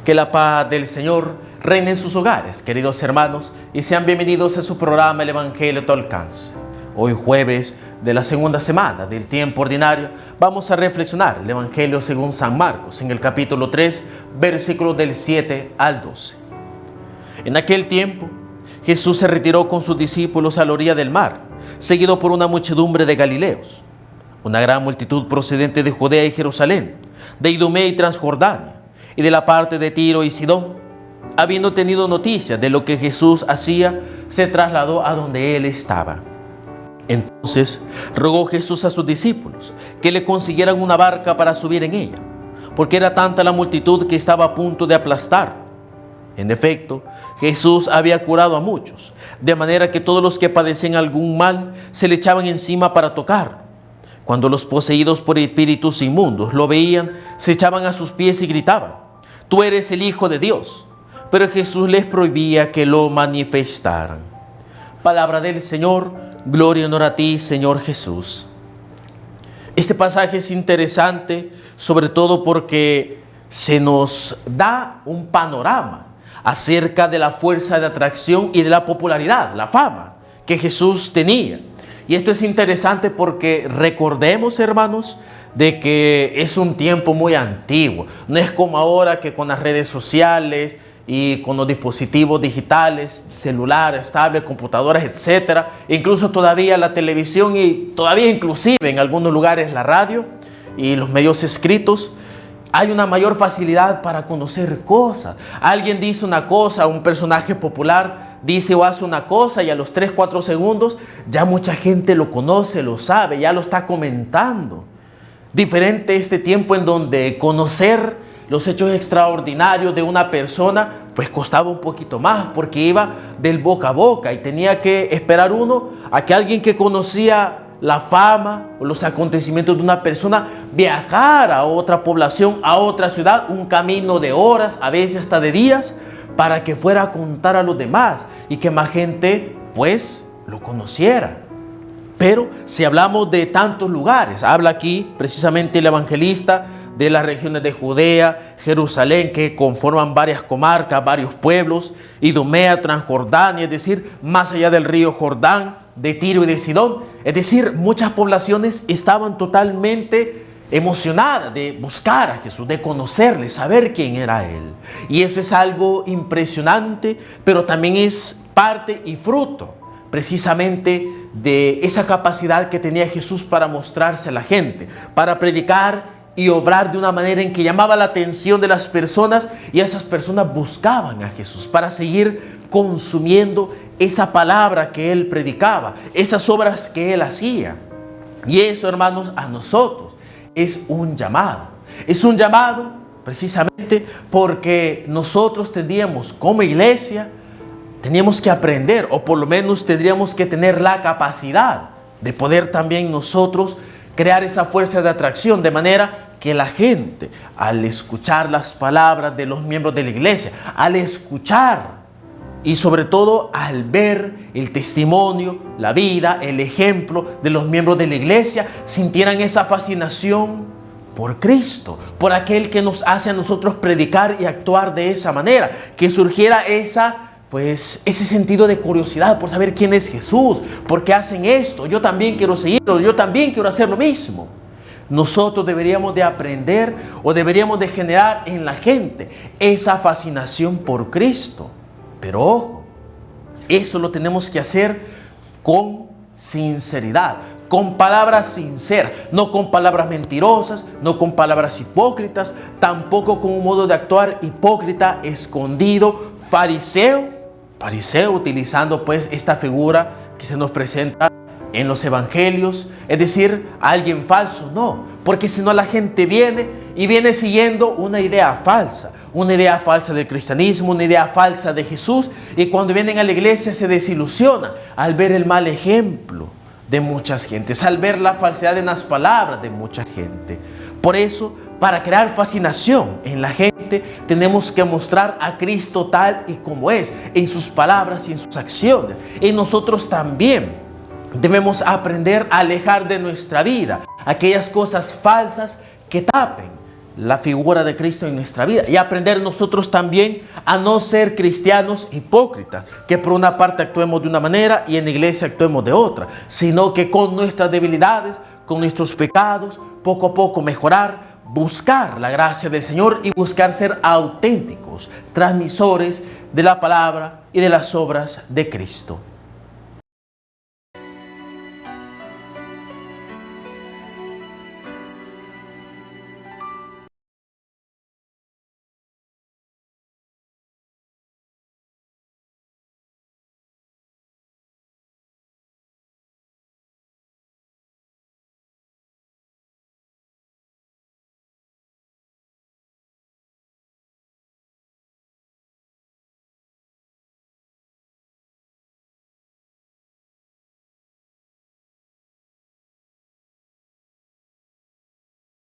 Que la paz del Señor reine en sus hogares, queridos hermanos, y sean bienvenidos a su programa El Evangelio a tu alcance. Hoy jueves de la segunda semana del tiempo ordinario vamos a reflexionar el Evangelio según San Marcos en el capítulo 3, versículos del 7 al 12. En aquel tiempo, Jesús se retiró con sus discípulos a la orilla del mar, seguido por una muchedumbre de galileos. Una gran multitud procedente de Judea y Jerusalén, de Idumea y Transjordania, y de la parte de Tiro y Sidón, habiendo tenido noticia de lo que Jesús hacía, se trasladó a donde él estaba. Entonces rogó Jesús a sus discípulos que le consiguieran una barca para subir en ella, porque era tanta la multitud que estaba a punto de aplastar. En efecto, Jesús había curado a muchos, de manera que todos los que padecían algún mal se le echaban encima para tocar. Cuando los poseídos por espíritus inmundos lo veían, se echaban a sus pies y gritaban: «Tú eres el Hijo de Dios». Pero Jesús les prohibía que lo manifestaran. Palabra del Señor, gloria y honor a ti, Señor Jesús. Este pasaje es interesante, sobre todo porque se nos da un panorama acerca de la fuerza de atracción y de la popularidad, la fama que Jesús tenía. Y esto es interesante porque recordemos, hermanos, de que es un tiempo muy antiguo. No es como ahora que con las redes sociales y con los dispositivos digitales, celulares, tablets, computadoras, etcétera, incluso todavía la televisión y todavía inclusive en algunos lugares la radio y los medios escritos, hay una mayor facilidad para conocer cosas. Alguien dice una cosa, un personaje popular dice o hace una cosa y a los 3-4 segundos ya mucha gente lo conoce, lo sabe, ya lo está comentando. Diferente este tiempo en donde conocer los hechos extraordinarios de una persona pues costaba un poquito más porque iba del boca a boca y tenía que esperar uno a que alguien que conocía la fama o los acontecimientos de una persona viajara a otra población, a otra ciudad, un camino de horas, a veces hasta de días, para que fuera a contar a los demás y que más gente pues lo conociera. Pero si hablamos de tantos lugares, habla aquí precisamente el evangelista de las regiones de Judea, Jerusalén, que conforman varias comarcas, varios pueblos, Idumea, Transjordania, es decir, más allá del río Jordán, de Tiro y de Sidón. Es decir, muchas poblaciones estaban totalmente emocionadas de buscar a Jesús, de conocerle, saber quién era Él. Y eso es algo impresionante, pero también es parte y fruto precisamente de esa capacidad que tenía Jesús para mostrarse a la gente, para predicar y obrar de una manera en que llamaba la atención de las personas y esas personas buscaban a Jesús para seguir consumiendo esa palabra que Él predicaba, esas obras que Él hacía. Y eso, hermanos, a nosotros es un llamado. Es un llamado precisamente porque nosotros tendríamos como iglesia, teníamos que aprender, o por lo menos tendríamos que tener la capacidad de poder también nosotros crear esa fuerza de atracción, de manera que la gente, al escuchar las palabras de los miembros de la iglesia, al escuchar y sobre todo al ver el testimonio, la vida, el ejemplo de los miembros de la iglesia, sintieran esa fascinación por Cristo, por aquel que nos hace a nosotros predicar y actuar de esa manera, que surgiera ese sentido de curiosidad por saber quién es Jesús, por qué hacen esto, yo también quiero seguirlo, yo también quiero hacer lo mismo. Nosotros deberíamos de aprender o deberíamos de generar en la gente esa fascinación por Cristo. Pero ojo, eso lo tenemos que hacer con sinceridad, con palabras sinceras, no con palabras mentirosas, no con palabras hipócritas, tampoco con un modo de actuar hipócrita, escondido, fariseo utilizando pues esta figura que se nos presenta en los evangelios, es decir, alguien falso. No, porque si no la gente viene siguiendo una idea falsa del cristianismo, una idea falsa de Jesús, y cuando vienen a la iglesia se desilusiona al ver el mal ejemplo de muchas gentes, al ver la falsedad en las palabras de mucha gente. Por eso, para crear fascinación en la gente, tenemos que mostrar a Cristo tal y como es, en sus palabras y en sus acciones. Y nosotros también debemos aprender a alejar de nuestra vida aquellas cosas falsas que tapen la figura de Cristo en nuestra vida y aprender nosotros también a no ser cristianos hipócritas, que por una parte actuemos de una manera y en la iglesia actuemos de otra, sino que con nuestras debilidades, con nuestros pecados, poco a poco mejorar, buscar la gracia del Señor y buscar ser auténticos, transmisores de la palabra y de las obras de Cristo.